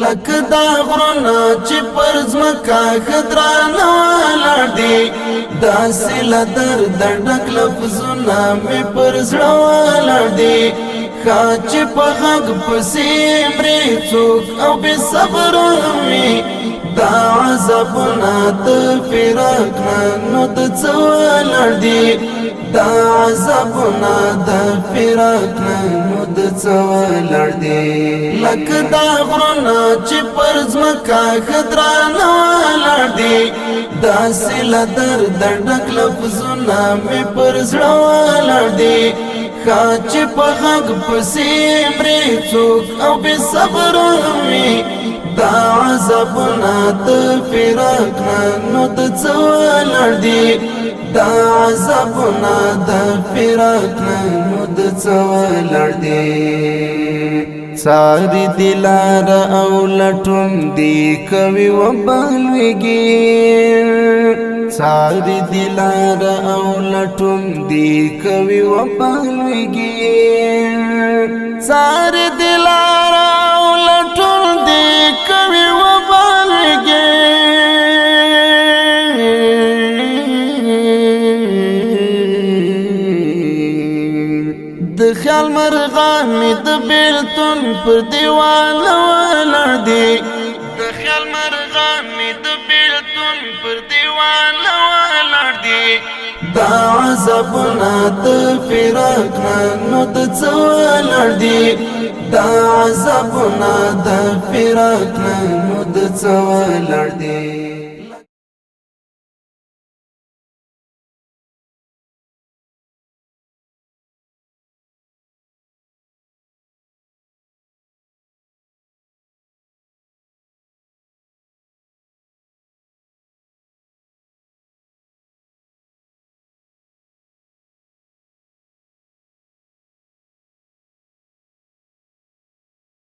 لکه دا غرونه چې پر ځمکه خدرانه ولاړ دي داسې له درده ډک لفظونه مې پر زړه ولاړ دي ښه چې په غږ پسې مرې څوک او بې صبره وي دا عذابونه د فراق نه نو د څه ولاړ دي دا عذابونه د فراق نه نو د څه ولاړ دي لکه دا غرونه چې پر ځمکه خدرانه ولاړ دي داسې له درده ډک لفظونه مې پر زړه ولاړ دي ښه چې په غږ پسې مرې څوک او بې صبره وي دا عذابونه د فراق نه نو د څه ولاړ دي دا عذابونه د فراق نه نو د څه ولاړ دي ساری دی لار او لټون دی کوي وبالويږي ساری دی لار او لټون دی کوي وبالويږي ساری دی لار او لټون دی کوي وبالويږي د خیال مرغامې د بیلتون پر دیوال ولاړ دي د خیال مرغامې د بیلتون پر دیوال ولاړ دي دا عذابونه د فراق نه نو د څه ولاړ دي دا عذابونه د فراق نه نو د څه ولاړ دي